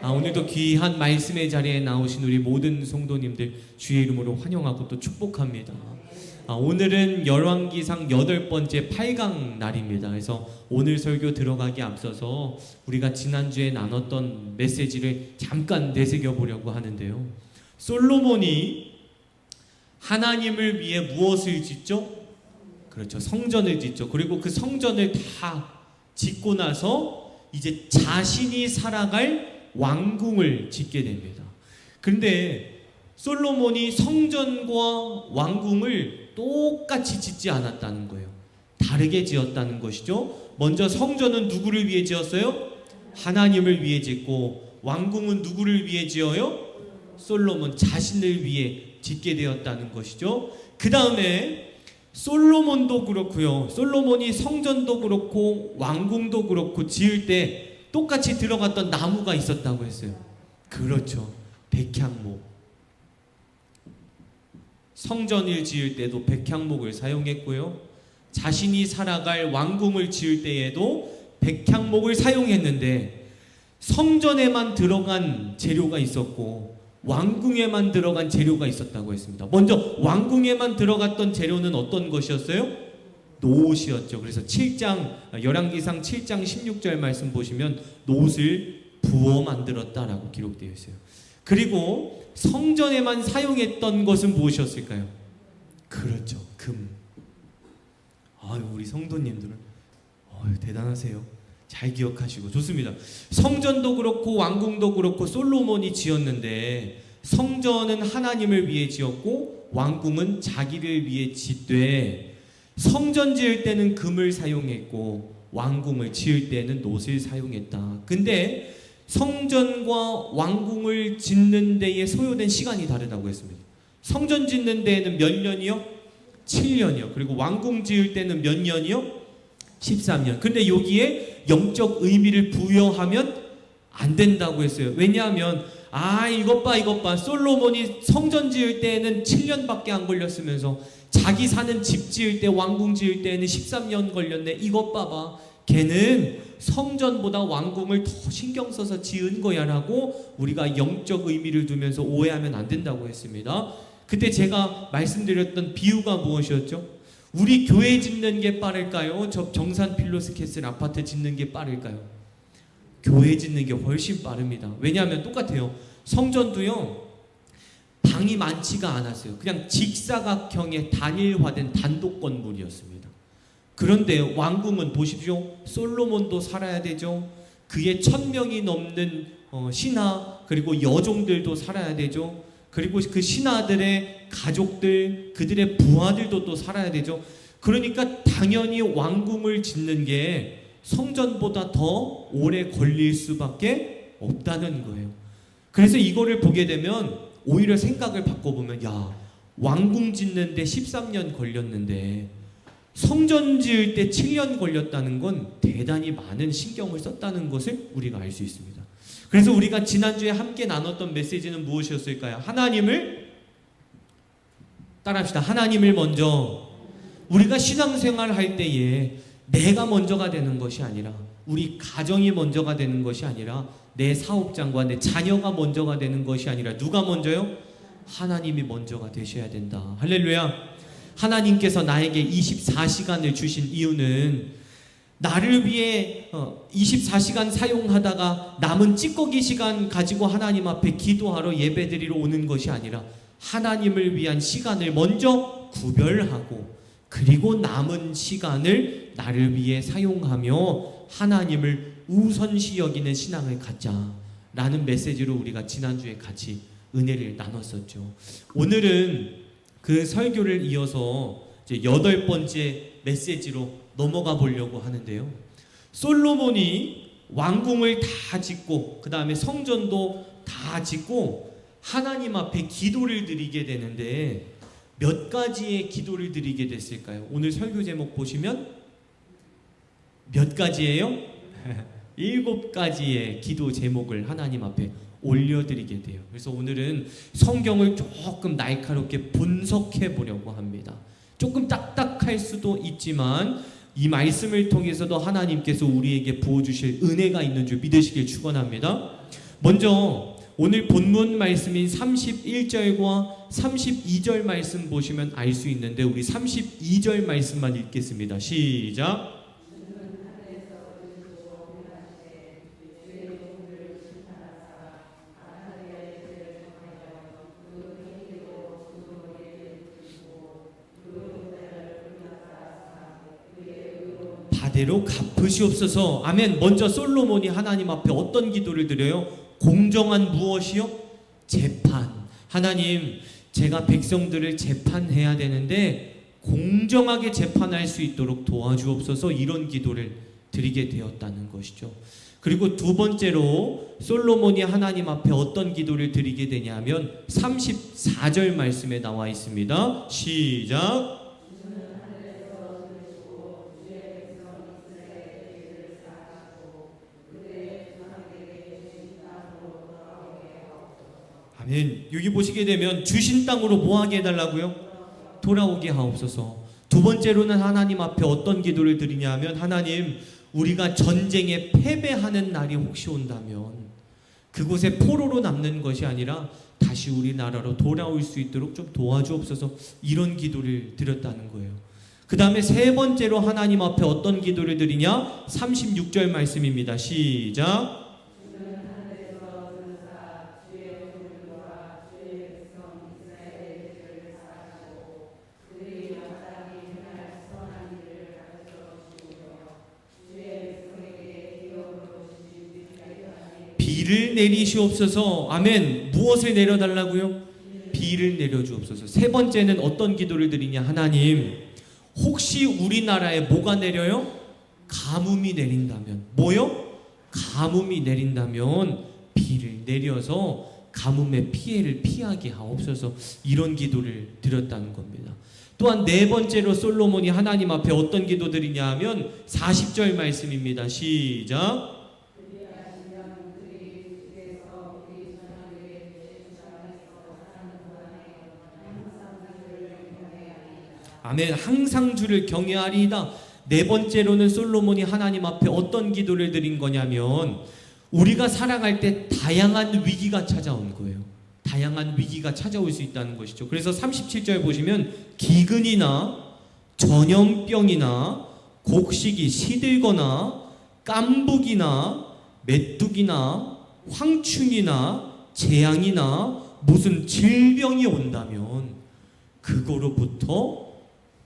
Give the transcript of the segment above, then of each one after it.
오늘도 귀한 말씀의 자리에 나오신 우리 모든 성도님들 주의 이름으로 환영하고 또 축복합니다. 오늘은 열왕기상 8번째 8강 날입니다. 그래서 오늘 설교 들어가기 앞서서 우리가 지난주에 나눴던 메시지를 잠깐 되새겨 보려고 하는데요. 솔로몬이 하나님을 위해 무엇을 짓죠? 그렇죠. 성전을 짓죠. 그리고 그 성전을 다 짓고 나서 이제 자신이 살아갈 왕궁을 짓게 됩니다. 그런데 솔로몬이 성전과 왕궁을 똑같이 짓지 않았다는 거예요. 다르게 지었다는 것이죠. 먼저 성전은 누구를 위해 지었어요? 하나님을 위해 짓고, 왕궁은 누구를 위해 지어요? 솔로몬 자신을 위해 짓게 되었다는 것이죠. 그 다음에 솔로몬도 그렇고요. 솔로몬이 성전도 그렇고 왕궁도 그렇고 지을 때 똑같이 들어갔던 나무가 있었다고 했어요. 그렇죠. 백향목. 성전을 지을 때도 백향목을 사용했고요. 자신이 살아갈 왕궁을 지을 때에도 백향목을 사용했는데, 성전에만 들어간 재료가 있었고 왕궁에만 들어간 재료가 있었다고 했습니다. 먼저 왕궁에만 들어갔던 재료는 어떤 것이었어요? 노옷이었죠. 그래서 열왕기상 7장 16절 말씀 보시면 노옷을 부어 만들었다라고 기록되어 있어요. 그리고 성전에만 사용했던 것은 무엇이었을까요? 그렇죠. 금. 우리 성도님들은 대단하세요. 잘 기억하시고 좋습니다. 성전도 그렇고 왕궁도 그렇고 솔로몬이 지었는데, 성전은 하나님을 위해 지었고 왕궁은 자기를 위해 짓되, 성전 지을 때는 금을 사용했고 왕궁을 지을 때는 노을 사용했다. 근데 성전과 왕궁을 짓는 데에 소요된 시간이 다르다고 했습니다. 성전 짓는 데에는 몇 년이요? 7년이요. 그리고 왕궁 지을 때는 몇 년이요? 13년. 근데 여기에 영적 의미를 부여하면 안 된다고 했어요. 왜냐하면 이것 봐. 솔로몬이 성전 지을 때에는 7년밖에 안 걸렸으면서 자기 사는 집 지을 때, 왕궁 지을 때에는 13년 걸렸네. 이것 봐봐. 걔는 성전보다 왕궁을 더 신경 써서 지은 거야 라고 우리가 영적 의미를 두면서 오해하면 안 된다고 했습니다. 그때 제가 말씀드렸던 비유가 무엇이었죠? 우리 교회 짓는 게 빠를까요? 저 정산 필로스캐슬 아파트 짓는 게 빠를까요? 교회 짓는 게 훨씬 빠릅니다. 왜냐하면 똑같아요. 성전도요, 방이 많지가 않았어요. 그냥 직사각형의 단일화된 단독 건물이었습니다. 그런데 왕궁은 보십시오. 솔로몬도 살아야 되죠. 그의 1000명이 넘는 신하, 그리고 여종들도 살아야 되죠. 그리고 그 신하들의 가족들, 그들의 부하들도 또 살아야 되죠. 그러니까 당연히 왕궁을 짓는 게 성전보다 더 오래 걸릴 수밖에 없다는 거예요. 그래서 이거를 보게 되면 오히려 생각을 바꿔보면, 왕궁 짓는데 13년 걸렸는데 성전 지을 때 7년 걸렸다는 건 대단히 많은 신경을 썼다는 것을 우리가 알 수 있습니다. 그래서 우리가 지난주에 함께 나눴던 메시지는 무엇이었을까요? 따라합시다. 하나님을 먼저. 우리가 신앙생활 할 때에 내가 먼저가 되는 것이 아니라, 우리 가정이 먼저가 되는 것이 아니라, 내 사업장과 내 자녀가 먼저가 되는 것이 아니라 누가 먼저요? 하나님이 먼저가 되셔야 된다. 할렐루야. 하나님께서 나에게 24시간을 주신 이유는 나를 위해 24시간 사용하다가 남은 찌꺼기 시간 가지고 하나님 앞에 기도하러 예배드리러 오는 것이 아니라, 하나님을 위한 시간을 먼저 구별하고 그리고 남은 시간을 나를 위해 사용하며 하나님을 우선시 여기는 신앙을 갖자라는 메시지로 우리가 지난주에 같이 은혜를 나눴었죠. 오늘은 그 설교를 이어서 이제 8번째 메시지로 넘어가 보려고 하는데요. 솔로몬이 왕궁을 다 짓고 그 다음에 성전도 다 짓고 하나님 앞에 기도를 드리게 되는데, 몇 가지의 기도를 드리게 됐을까요? 오늘 설교 제목 보시면 몇 가지예요? 7가지의 기도 제목을 하나님 앞에 올려드리게 돼요. 그래서 오늘은 성경을 조금 날카롭게 분석해 보려고 합니다. 조금 딱딱할 수도 있지만 이 말씀을 통해서도 하나님께서 우리에게 부어주실 은혜가 있는 줄 믿으시길 축원합니다. 먼저 오늘 본문 말씀인 31절과 32절 말씀 보시면 알 수 있는데 우리 32절 말씀만 읽겠습니다. 시작. 바대로 갚으시옵소서. 아멘. 먼저 솔로몬이 하나님 앞에 어떤 기도를 드려요? 공정한 무엇이요? 재판. 하나님, 제가 백성들을 재판해야 되는데 공정하게 재판할 수 있도록 도와주옵소서. 이런 기도를 드리게 되었다는 것이죠. 그리고 두 번째로 솔로몬이 하나님 앞에 어떤 기도를 드리게 되냐면 34절 말씀에 나와 있습니다. 시작. 아멘. 여기 보시게 되면 주신 땅으로 뭐 하게 해달라고요? 돌아오게 하옵소서. 두 번째로는 하나님 앞에 어떤 기도를 드리냐면 하나님, 우리가 전쟁에 패배하는 날이 혹시 온다면 그곳에 포로로 남는 것이 아니라 다시 우리나라로 돌아올 수 있도록 좀 도와주옵소서. 이런 기도를 드렸다는 거예요. 그 다음에 세 번째로 하나님 앞에 어떤 기도를 드리냐? 36절 말씀입니다. 시작. 비를 내리시옵소서. 아멘. 무엇을 내려달라고요? 비를 내려주옵소서. 세 번째는 어떤 기도를 드리냐? 하나님, 혹시 우리나라에 뭐가 내려요? 가뭄이 내린다면. 뭐요? 가뭄이 내린다면 비를 내려서 가뭄의 피해를 피하게 하옵소서. 이런 기도를 드렸다는 겁니다. 또한 네 번째로 솔로몬이 하나님 앞에 어떤 기도 드리냐 하면 40절 말씀입니다. 시작. 아멘. 항상 주를 경외하리이다. 네 번째로는 솔로몬이 하나님 앞에 어떤 기도를 드린 거냐면 우리가 살아갈 때 다양한 위기가 찾아온 거예요. 다양한 위기가 찾아올 수 있다는 것이죠. 그래서 37절 보시면 기근이나 전염병이나 곡식이 시들거나 깐북이나 메뚜기나 황충이나 재앙이나 무슨 질병이 온다면 그거로부터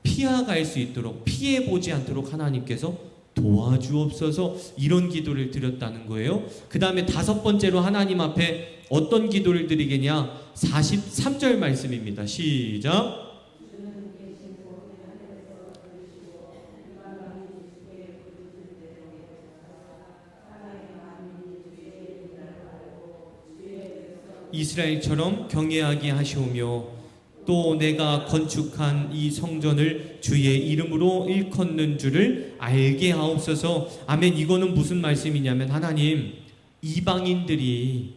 피해갈 수 있도록, 피해보지 않도록 하나님께서 도와주옵소서. 이런 기도를 드렸다는 거예요. 그 다음에 다섯 번째로 하나님 앞에 어떤 기도를 드리겠냐? 43절 말씀입니다. 시작. 이스라엘처럼 경외하게 하시오며 또 내가 건축한 이 성전을 주의 이름으로 일컫는 줄을 알게 하옵소서. 아멘. 이거는 무슨 말씀이냐면 하나님, 이방인들이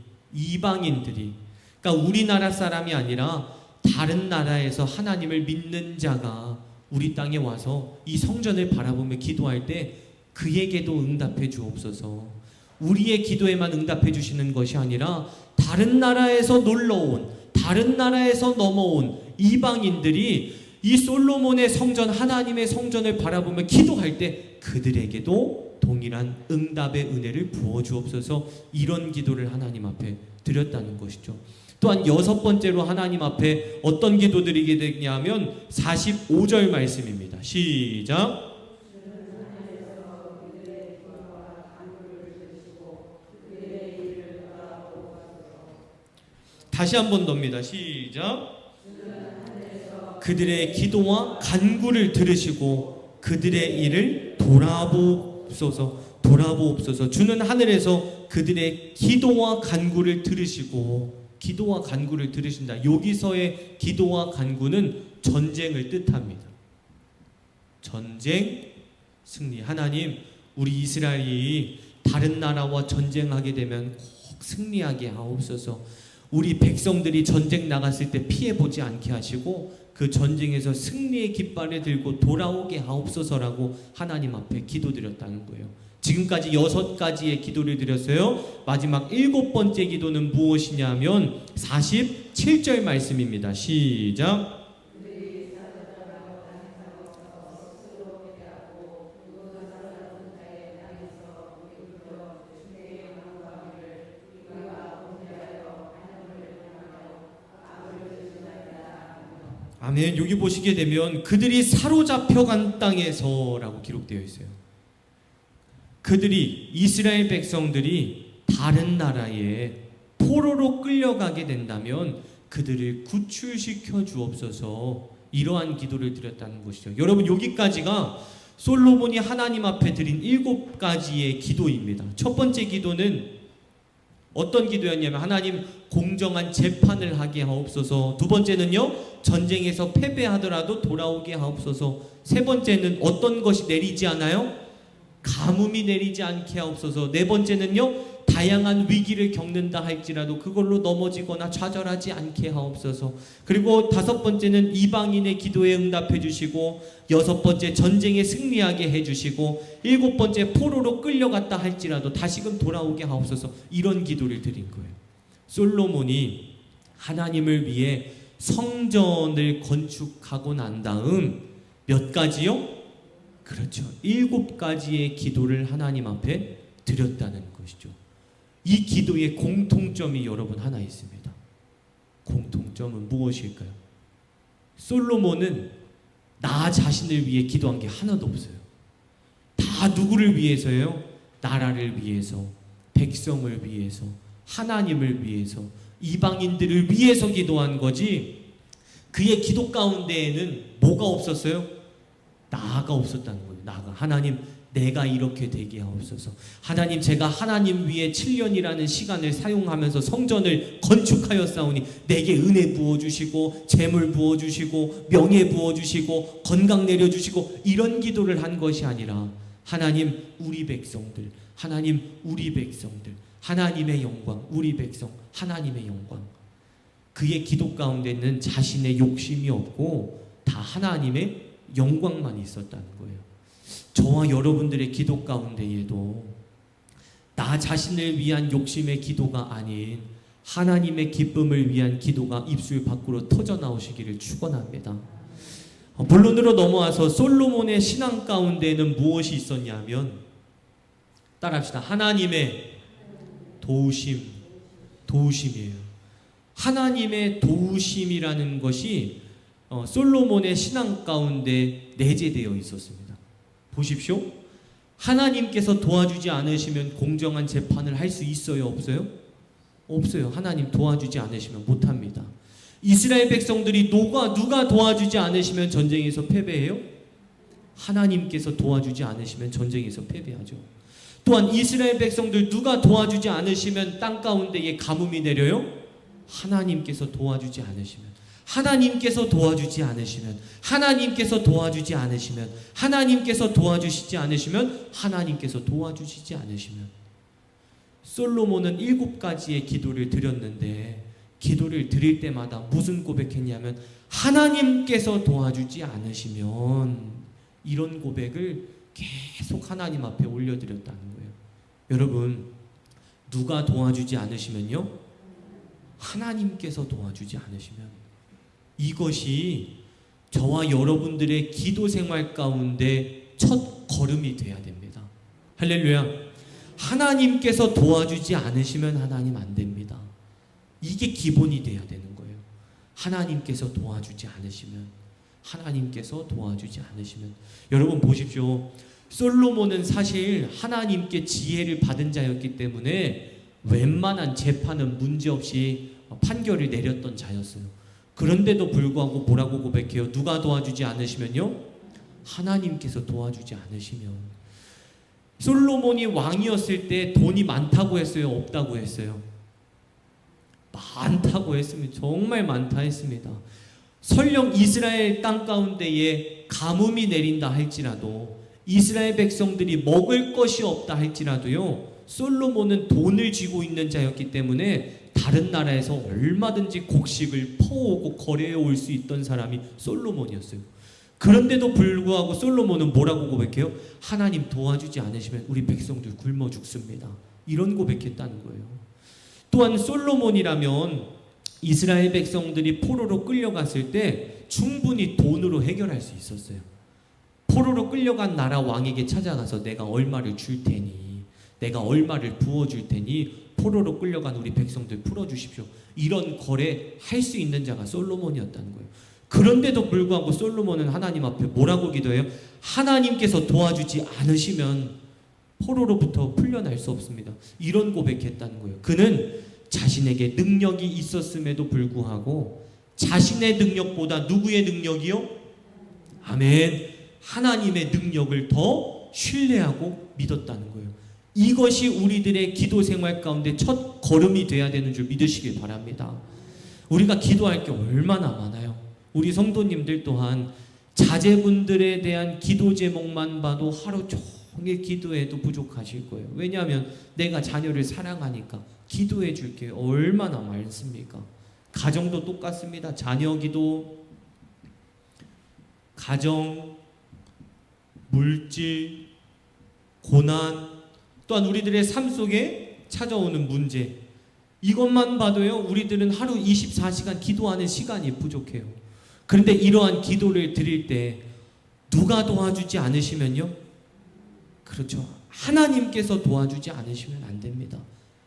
그러니까 우리나라 사람이 아니라 다른 나라에서 하나님을 믿는 자가 우리 땅에 와서 이 성전을 바라보며 기도할 때 그에게도 응답해 주옵소서. 우리의 기도에만 응답해 주시는 것이 아니라 다른 나라에서 놀러온, 다른 나라에서 넘어온 이방인들이 이 솔로몬의 성전, 하나님의 성전을 바라보며 기도할 때 그들에게도 동일한 응답의 은혜를 부어 주옵소서. 이런 기도를 하나님 앞에 드렸다는 것이죠. 또한 여섯 번째로 하나님 앞에 어떤 기도 드리게 되냐면 45절 말씀입니다. 시작. 다시 한 번 더입니다. 시작. 그들의 기도와 간구를 들으시고 그들의 일을 돌아보옵소서. 주는 하늘에서 그들의 기도와 간구를 들으신다. 여기서의 기도와 간구는 전쟁을 뜻합니다. 전쟁, 승리. 하나님, 우리 이스라엘이 다른 나라와 전쟁하게 되면 꼭 승리하게 하옵소서. 우리 백성들이 전쟁 나갔을 때 피해보지 않게 하시고 그 전쟁에서 승리의 깃발을 들고 돌아오게 하옵소서라고 하나님 앞에 기도드렸다는 거예요. 지금까지 6가지의 기도를 드렸어요. 마지막 7번째 기도는 무엇이냐면 47절 말씀입니다. 시작. 아멘. 여기 보시게 되면 그들이 사로잡혀간 땅에서라고 기록되어 있어요. 그들이, 이스라엘 백성들이 다른 나라에 포로로 끌려가게 된다면 그들을 구출시켜 주옵소서, 이러한 기도를 드렸다는 것이죠. 여러분, 여기까지가 솔로몬이 하나님 앞에 드린 7가지의 기도입니다. 첫 번째 기도는 어떤 기도였냐면 하나님 공정한 재판을 하게 하옵소서. 두 번째는요, 전쟁에서 패배하더라도 돌아오게 하옵소서. 세 번째는 어떤 것이 내리지 않아요? 가뭄이 내리지 않게 하옵소서. 네 번째는요, 다양한 위기를 겪는다 할지라도 그걸로 넘어지거나 좌절하지 않게 하옵소서. 그리고 다섯 번째는 이방인의 기도에 응답해 주시고, 여섯 번째 전쟁에 승리하게 해 주시고, 일곱 번째 포로로 끌려갔다 할지라도 다시금 돌아오게 하옵소서. 이런 기도를 드린 거예요. 솔로몬이 하나님을 위해 성전을 건축하고 난 다음 몇 가지요? 그렇죠. 7가지의 기도를 하나님 앞에 드렸다는 것이죠. 이 기도의 공통점이 여러분 하나 있습니다. 공통점은 무엇일까요? 솔로몬은 나 자신을 위해 기도한 게 하나도 없어요. 다 누구를 위해서요? 나라를 위해서, 백성을 위해서, 하나님을 위해서, 이방인들을 위해서 기도한 거지. 그의 기도 가운데에는 뭐가 없었어요? 나가 없었다는 거예요. 나가. 하나님, 내가 이렇게 되게 하옵소서. 하나님, 제가 하나님 위에 7년이라는 시간을 사용하면서 성전을 건축하였사오니 내게 은혜 부어주시고, 재물 부어주시고, 명예 부어주시고, 건강 내려주시고, 이런 기도를 한 것이 아니라 하나님, 우리 백성들, 하나님, 우리 백성들, 하나님의 영광, 우리 백성, 하나님의 영광. 그의 기도 가운데는 자신의 욕심이 없고 다 하나님의 영광만 있었다는 거예요. 저와 여러분들의 기도 가운데에도 나 자신을 위한 욕심의 기도가 아닌 하나님의 기쁨을 위한 기도가 입술 밖으로 터져 나오시기를 축원합니다. 본론으로 넘어와서 솔로몬의 신앙 가운데는 무엇이 있었냐면, 따라합시다. 하나님의 도우심이에요. 하나님의 도우심이라는 것이 솔로몬의 신앙 가운데 내재되어 있었습니다. 보십시오. 하나님께서 도와주지 않으시면 공정한 재판을 할 수 있어요? 없어요? 없어요. 하나님 도와주지 않으시면 못합니다. 이스라엘 백성들이 누가 도와주지 않으시면 전쟁에서 패배해요? 하나님께서 도와주지 않으시면 전쟁에서 패배하죠. 또한 이스라엘 백성들 누가 도와주지 않으시면 땅 가운데에 가뭄이 내려요? 하나님께서 도와주지 않으시면, 하나님께서 도와주지 않으시면, 하나님께서 도와주지 않으시면, 하나님께서 도와주시지 않으시면, 하나님께서 도와주시지 않으시면. 솔로몬은 7가지의 기도를 드렸는데, 기도를 드릴 때마다 무슨 고백했냐면 하나님께서 도와주지 않으시면, 이런 고백을 계속 하나님 앞에 올려드렸다는 거예요. 여러분, 누가 도와주지 않으시면요? 하나님께서 도와주지 않으시면. 이것이 저와 여러분들의 기도 생활 가운데 첫 걸음이 돼야 됩니다. 할렐루야. 하나님께서 도와주지 않으시면 하나님 안 됩니다. 이게 기본이 돼야 되는 거예요. 하나님께서 도와주지 않으시면, 하나님께서 도와주지 않으시면. 여러분 보십시오. 솔로몬은 사실 하나님께 지혜를 받은 자였기 때문에 웬만한 재판은 문제없이 판결을 내렸던 자였어요. 그런데도 불구하고 뭐라고 고백해요? 누가 도와주지 않으시면요? 하나님께서 도와주지 않으시면. 솔로몬이 왕이었을 때 돈이 많다고 했어요? 없다고 했어요? 많다고 했습니다. 정말 많다 했습니다. 설령 이스라엘 땅 가운데에 가뭄이 내린다 할지라도, 이스라엘 백성들이 먹을 것이 없다 할지라도요, 솔로몬은 돈을 쥐고 있는 자였기 때문에 다른 나라에서 얼마든지 곡식을 퍼오고 거래해 올 수 있던 사람이 솔로몬이었어요. 그런데도 불구하고 솔로몬은 뭐라고 고백해요? 하나님 도와주지 않으시면 우리 백성들 굶어 죽습니다. 이런 고백했다는 거예요. 또한 솔로몬이라면 이스라엘 백성들이 포로로 끌려갔을 때 충분히 돈으로 해결할 수 있었어요. 포로로 끌려간 나라 왕에게 찾아가서 내가 얼마를 줄 테니, 내가 얼마를 부어줄 테니 포로로 끌려간 우리 백성들 풀어주십시오. 이런 거래 할 수 있는 자가 솔로몬이었다는 거예요. 그런데도 불구하고 솔로몬은 하나님 앞에 뭐라고 기도해요? 하나님께서 도와주지 않으시면 포로로부터 풀려날 수 없습니다. 이런 고백했다는 거예요. 그는 자신에게 능력이 있었음에도 불구하고 자신의 능력보다 누구의 능력이요? 아멘. 하나님의 능력을 더 신뢰하고 믿었다는 거예요. 이것이 우리들의 기도 생활 가운데 첫 걸음이 돼야 되는 줄 믿으시길 바랍니다. 우리가 기도할 게 얼마나 많아요. 우리 성도님들 또한 자제분들에 대한 기도 제목만 봐도 하루 종일 기도해도 부족하실 거예요. 왜냐하면 내가 자녀를 사랑하니까 기도해 줄 게 얼마나 많습니까? 가정도 똑같습니다. 자녀 기도, 가정, 물질, 고난, 또한 우리들의 삶 속에 찾아오는 문제, 이것만 봐도요, 우리들은 하루 24시간 기도하는 시간이 부족해요. 그런데 이러한 기도를 드릴 때 누가 도와주지 않으시면요? 그렇죠. 하나님께서 도와주지 않으시면 안 됩니다.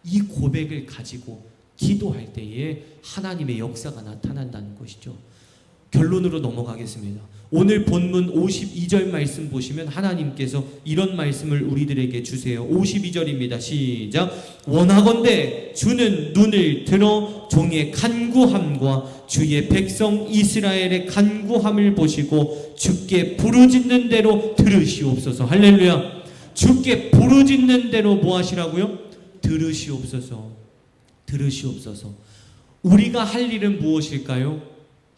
이 고백을 가지고 기도할 때에 하나님의 역사가 나타난다는 것이죠. 결론으로 넘어가겠습니다. 오늘 본문 52절 말씀 보시면 하나님께서 이런 말씀을 우리들에게 주세요. 52절입니다. 시작. 원하건대 주는 눈을 들어 종의 간구함과 주의 백성 이스라엘의 간구함을 보시고 주께 부르짖는 대로 들으시옵소서. 할렐루야. 주께 부르짖는 대로 뭐 하시라고요? 들으시옵소서. 들으시옵소서. 우리가 할 일은 무엇일까요?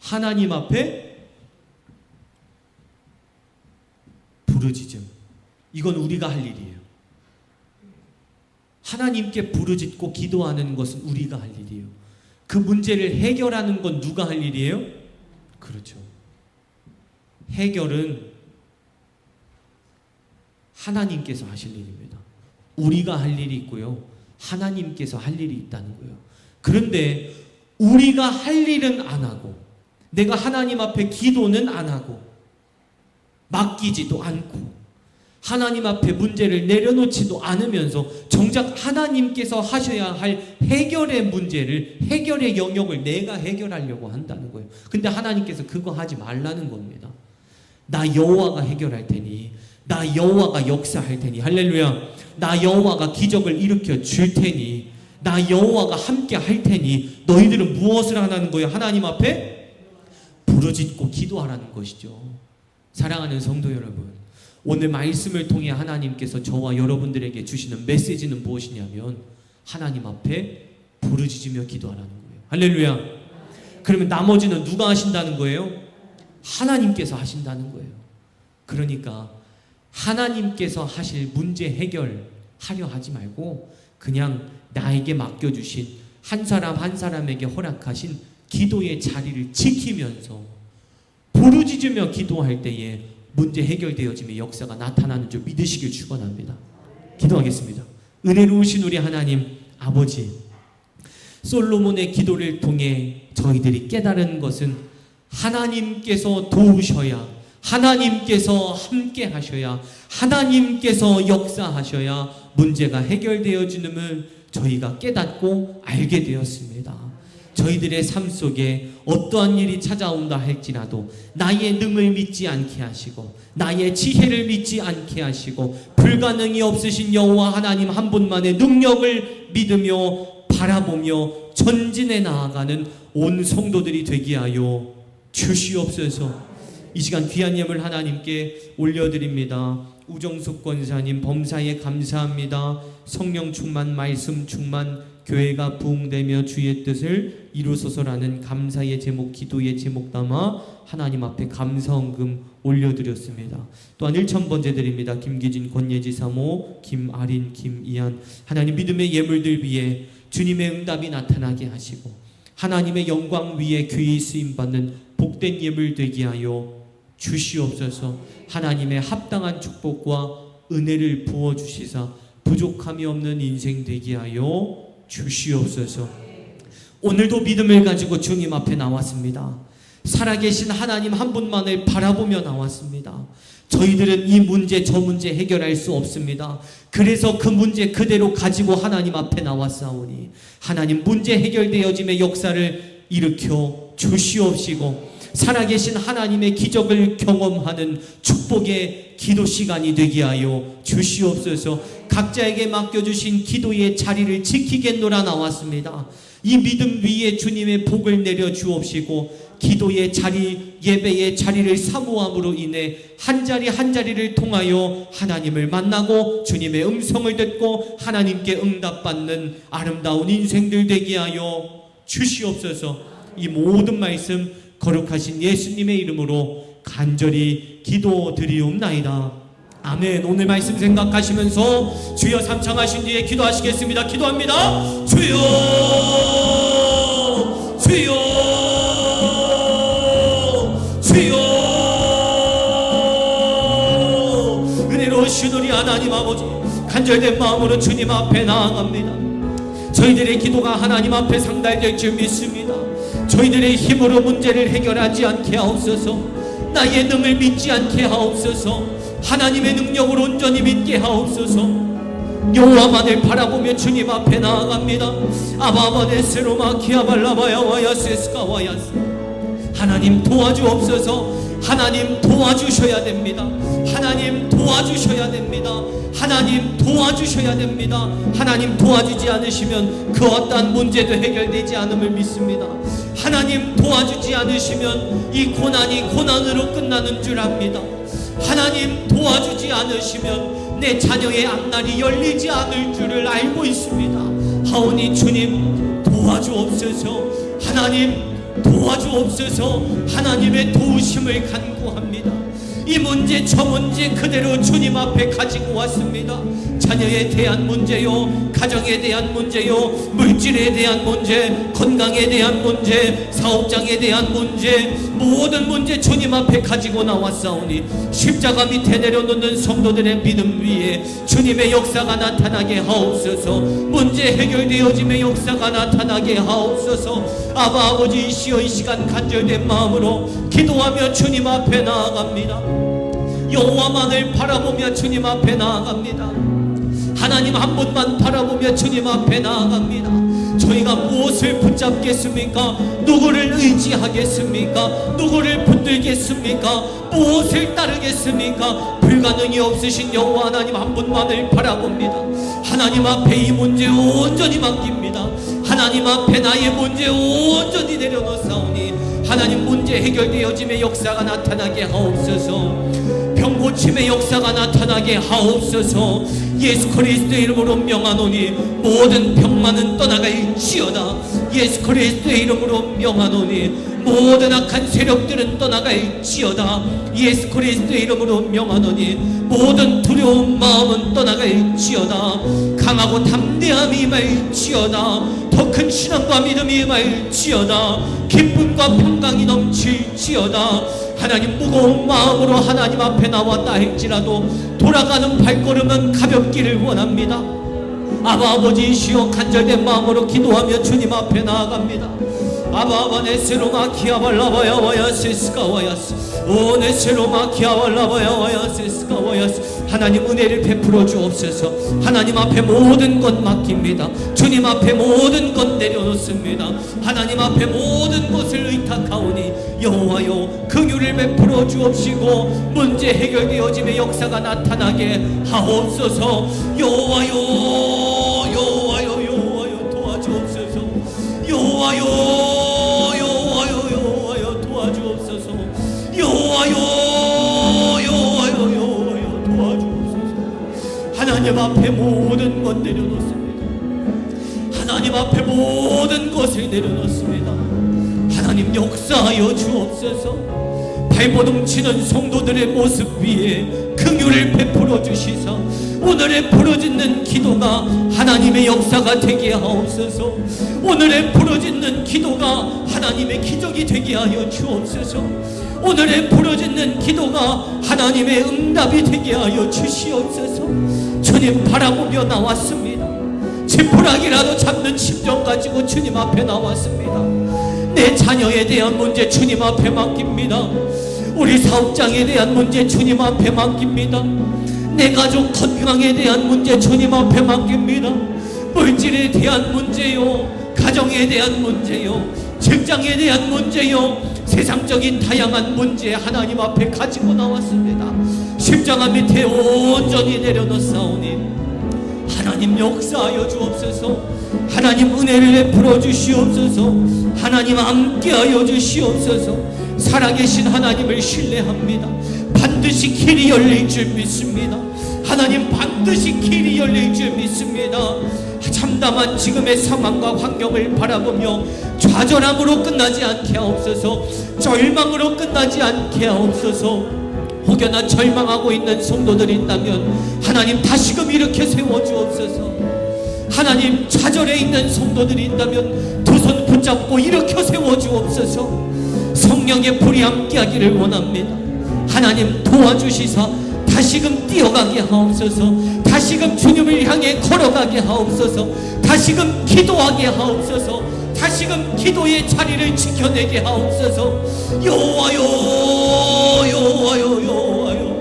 하나님 앞에 부르짖음. 이건 우리가 할 일이에요. 하나님께 부르짖고 기도하는 것은 우리가 할 일이에요. 그 문제를 해결하는 건 누가 할 일이에요? 그렇죠. 해결은 하나님께서 하실 일입니다. 우리가 할 일이 있고요, 하나님께서 할 일이 있다는 거예요. 그런데 우리가 할 일은 안 하고, 내가 하나님 앞에 기도는 안 하고, 맡기지도 않고, 하나님 앞에 문제를 내려놓지도 않으면서 정작 하나님께서 하셔야 할 해결의 문제를, 해결의 영역을 내가 해결하려고 한다는 거예요. 근데 하나님께서 그거 하지 말라는 겁니다. 나 여호와가 해결할 테니, 나 여호와가 역사할 테니, 할렐루야. 나 여호와가 기적을 일으켜 줄 테니, 나 여호와가 함께 할 테니 너희들은 무엇을 하라는 거예요? 하나님 앞에 부르짖고 기도하라는 것이죠. 사랑하는 성도 여러분, 오늘 말씀을 통해 하나님께서 저와 여러분들에게 주시는 메시지는 무엇이냐면 하나님 앞에 부르짖으며 기도하라는 거예요. 할렐루야. 그러면 나머지는 누가 하신다는 거예요? 하나님께서 하신다는 거예요. 그러니까 하나님께서 하실 문제 해결하려 하지 말고 그냥 나에게 맡겨주신 한 사람 한 사람에게 허락하신 기도의 자리를 지키면서 부르짖으며 기도할 때에 문제 해결되어짐의 역사가 나타나는 줄 믿으시길 축원합니다. 기도하겠습니다. 은혜로우신 우리 하나님 아버지, 솔로몬의 기도를 통해 저희들이 깨달은 것은 하나님께서 도우셔야, 하나님께서 함께 하셔야, 하나님께서 역사하셔야 문제가 해결되어지는을 저희가 깨닫고 알게 되었습니다. 저희들의 삶 속에 어떠한 일이 찾아온다 할지라도 나의 능을 믿지 않게 하시고 나의 지혜를 믿지 않게 하시고 불가능이 없으신 여호와 하나님 한 분만의 능력을 믿으며 바라보며 전진해 나아가는 온 성도들이 되게 하여 주시옵소서. 이 시간 귀한 예물 하나님께 올려드립니다. 우정숙 권사님 범사에 감사합니다. 성령 충만, 말씀 충만, 교회가 부흥되며 주의 뜻을 이루소서라는 감사의 제목, 기도의 제목 담아 하나님 앞에 감사헌금 올려드렸습니다. 또한 1,000번째 드립니다. 김기진, 권예지 사모, 김아린, 김이한, 하나님 믿음의 예물들 위에 주님의 응답이 나타나게 하시고 하나님의 영광 위에 귀히 쓰임받는 복된 예물 되게 하여 주시옵소서. 하나님의 합당한 축복과 은혜를 부어주시사 부족함이 없는 인생 되게 하여 주시옵소서. 오늘도 믿음을 가지고 주님 앞에 나왔습니다. 살아계신 하나님 한 분만을 바라보며 나왔습니다. 저희들은 이 문제 저 문제 해결할 수 없습니다. 그래서 그 문제 그대로 가지고 하나님 앞에 나왔사오니 하나님 문제 해결되어짐의 역사를 일으켜 주시옵시고 살아계신 하나님의 기적을 경험하는 축복의 기도 시간이 되게 하여 주시옵소서. 각자에게 맡겨주신 기도의 자리를 지키겠노라 나왔습니다. 이 믿음 위에 주님의 복을 내려 주옵시고 기도의 자리, 예배의 자리를 사모함으로 인해 한 자리 한 자리를 통하여 하나님을 만나고 주님의 음성을 듣고 하나님께 응답받는 아름다운 인생들 되게 하여 주시옵소서. 이 모든 말씀 거룩하신 예수님의 이름으로 간절히 기도드리옵나이다. 아멘. 오늘 말씀 생각하시면서 주여 삼창하신 뒤에 기도하시겠습니다. 기도합니다. 주여 주여 주여. 은혜로우신 우리 하나님 아버지, 간절된 마음으로 주님 앞에 나아갑니다. 저희들의 기도가 하나님 앞에 상달될 줄 믿습니다. 저희들의 힘으로 문제를 해결하지 않게 하옵소서. 나의 능을 믿지 않게 하옵소서. 하나님의 능력으로 온전히 믿게 하옵소서. 여호와만을 바라보며 주님 앞에 나아갑니다. 아바바네스로마 키아발라바야와야 세스카와야스. 하나님 도와주옵소서. 하나님 도와주셔야 됩니다. 하나님 도와주셔야 됩니다. 하나님 도와주셔야 됩니다. 하나님 도와주지 않으시면 그 어떠한 문제도 해결되지 않음을 믿습니다. 하나님 도와주지 않으시면 이 고난이 고난으로 끝나는 줄 압니다. 하나님 도와주지 않으시면 내 자녀의 앞날이 열리지 않을 줄을 알고 있습니다. 하오니 주님 도와주옵소서. 하나님 도와주옵소서. 하나님의 도우심을 간구합니다. 이 문제 저 문제 그대로 주님 앞에 가지고 왔습니다. 자녀에 대한 문제요, 가정에 대한 문제요, 물질에 대한 문제, 건강에 대한 문제, 사업장에 대한 문제, 모든 문제 주님 앞에 가지고 나왔사오니 십자가 밑에 내려놓는 성도들의 믿음 위에 주님의 역사가 나타나게 하옵소서. 문제 해결되어짐의 역사가 나타나게 하옵소서. 아바 아버지이시여, 이 시간 간절된 마음으로 기도하며 주님 앞에 나아갑니다. 여호와만을 바라보며 주님 앞에 나아갑니다. 하나님 한 분만 바라보며 주님 앞에 나아갑니다. 저희가 무엇을 붙잡겠습니까? 누구를 의지하겠습니까? 누구를 붙들겠습니까? 무엇을 따르겠습니까? 불가능이 없으신 여호와 하나님 한 분만을 바라봅니다. 하나님 앞에 이 문제 온전히 맡깁니다. 하나님 앞에 나의 문제 온전히 내려놓사오니 하나님 문제 해결되어짐의 역사가 나타나게 하옵소서. 병 고침의 역사가 나타나게 하옵소서. 예수 그리스도의 이름으로 명하노니 모든 병만은 떠나갈지어다. 예수 그리스도의 이름으로 명하노니 모든 악한 세력들은 떠나갈지어다. 예수 그리스도의 이름으로 명하노니 모든 두려운 마음은 떠나갈지어다. 강하고 담대함이 임할지어다. 더 큰 신앙과 믿음이 임할지어다. 기쁨과 평강이 넘칠지어다. 하나님 무거운 마음으로 하나님 앞에 나왔다 할지라도 돌아가는 발걸음은 가볍기를 원합니다. 아바 아버지이시여, 간절된 마음으로 기도하며 주님 앞에 나아갑니다. 아바 네세로마 키아발라바야와야 세스카와야스. 오 네세로마 키아발라바야와야 세스카와야스. 하나님 은혜를 베풀어 주옵소서. 하나님 앞에 모든 것 맡깁니다. 주님 앞에 모든 것 내려놓습니다. 하나님 앞에 모든 것을 의탁하오니 여호와여 긍휼을 베풀어 주옵시고 문제 해결되어짐의 역사가 나타나게 하옵소서. 여호와여 여호와여 여호와여 도와주옵소서. 여호와여 여호와여 여호와여 도와주옵소서. 여호와여 여호와여 여호와여 도와주옵소서. 하나님 앞에 모든 것 내려놓습니다. 하나님 앞에 모든 것을 내려놓습니다. 하나님 역사하여 주옵소서. 발버둥 치는 성도들의 모습 위에 긍휼을 베풀어 주시사 오늘의 부르짖는 기도가 하나님의 역사가 되게 하옵소서. 오늘의 부르짖는 기도가 하나님의 기적이 되게 하여 주옵소서. 오늘의 부르짖는 기도가 하나님의 응답이 되게 하여 주시옵소서. 주님 바라보며 나왔습니다. 지푸라기라도 잡는 심정 가지고 주님 앞에 나왔습니다. 내 자녀에 대한 문제 주님 앞에 맡깁니다. 우리 사업장에 대한 문제 주님 앞에 맡깁니다. 내 가족 건강에 대한 문제 주님 앞에 맡깁니다. 물질에 대한 문제요, 가정에 대한 문제요, 직장에 대한 문제요, 세상적인 다양한 문제 하나님 앞에 가지고 나왔습니다. 십자가 밑에 온전히 내려놓사오니 하나님 역사하여 주옵소서. 하나님 은혜를 베풀어 주시옵소서. 하나님 함께하여 주시옵소서. 살아계신 하나님을 신뢰합니다. 반드시 길이 열릴 줄 믿습니다. 하나님 반드시 길이 열릴 줄 믿습니다. 참담한 지금의 상황과 환경을 바라보며 좌절함으로 끝나지 않게 하옵소서. 절망으로 끝나지 않게 하옵소서. 혹여나 절망하고 있는 성도들이 있다면 하나님 다시금 일으켜 세워주옵소서. 하나님 좌절해 있는 성도들이 있다면 두 손 붙잡고 일으켜 세워주옵소서. 성령의 불이 함께하기를 원합니다. 하나님 도와주시사 다시금 뛰어가게 하옵소서. 다시금 주님을 향해 걸어가게 하옵소서. 다시금 기도하게 하옵소서. 다시금 기도의 자리를 지켜내게 하옵소서. 여호와여 여호와여 여호와여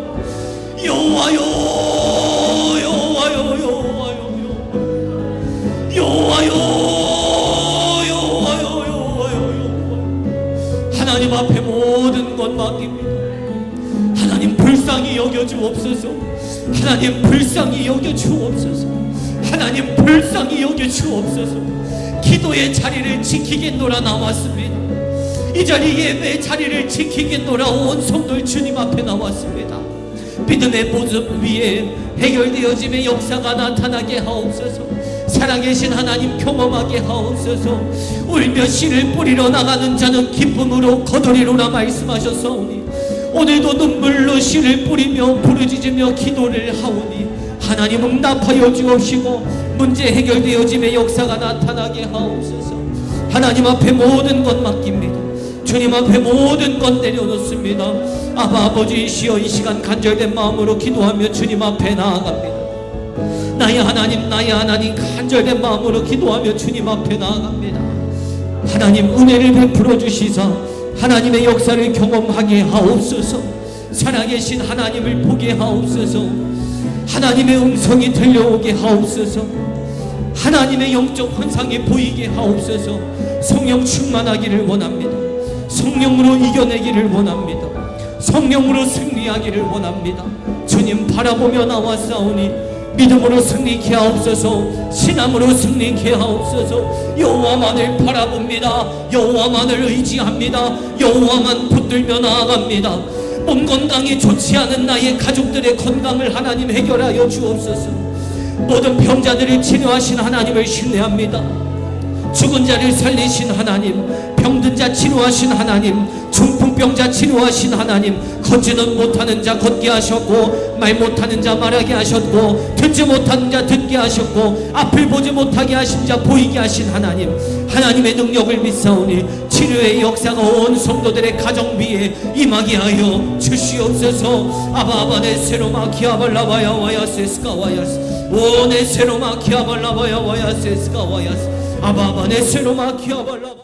여호와여 여호와여 여호와여 여호와여 여호와여 여호와여. 하나님 앞에 모든 것 맡깁니다. 하나님 불쌍히 여겨주옵소서. 하나님 불쌍히 여겨주옵소서. 하나님 불쌍히 여겨주옵소서. 기도의 자리를 지키겠노라 나왔습니다. 이 자리 예배의 자리를 지키겠노라 온 성도들 주님 앞에 나왔습니다. 믿음의 모습 위에 해결되어짐의 역사가 나타나게 하옵소서. 살아계신 하나님 경험하게 하옵소서. 울며 씨를 뿌리러 나가는 자는 기쁨으로 거두리로라 말씀하셨사오니 오늘도 눈물로 씨를 뿌리며 부르짖으며 기도를 하오니 하나님 응답하여 주옵시고 문제 해결되어짐의 역사가 나타나게 하옵소서. 하나님 앞에 모든 것 맡깁니다. 주님 앞에 모든 것 내려놓습니다. 아버지시여 이 시간 간절된 마음으로 기도하며 주님 앞에 나아갑니다. 나의 하나님 간절된 마음으로 기도하며 주님 앞에 나아갑니다. 하나님 은혜를 베풀어 주시사 하나님의 역사를 경험하게 하옵소서. 살아계신 하나님을 보게 하옵소서. 하나님의 음성이 들려오게 하옵소서. 하나님의 영적 환상이 보이게 하옵소서. 성령 충만하기를 원합니다. 성령으로 이겨내기를 원합니다. 성령으로 승리하기를 원합니다. 주님 바라보며 나왔사오니 믿음으로 승리케 하옵소서. 신앙으로 승리케 하옵소서. 여호와만을 바라봅니다. 여호와만을 의지합니다. 여호와만 붙들며 나아갑니다. 몸 건강이 좋지 않은 나의 가족들의 건강을 하나님 해결하여 주옵소서. 모든 병자들을 치료하신 하나님을 신뢰합니다. 죽은 자를 살리신 하나님, 병든 자 치료하신 하나님, 중풍병자 치료하신 하나님, 걷지는 못하는 자 걷게 하셨고 말 못하는 자 말하게 하셨고 듣지 못하는 자 듣게 하셨고 앞을 보지 못하게 하신 자 보이게 하신 하나님, 하나님의 능력을 믿사오니 치료의 역사가 온 성도들의 가정 위에 임하게 하여 주시옵소서. 아바바네 세로마 키아발라바야 와야세스카 와야스 오네 세로마 키아발라바야 와야세스카 와야스 아바바네 세로마 키아발라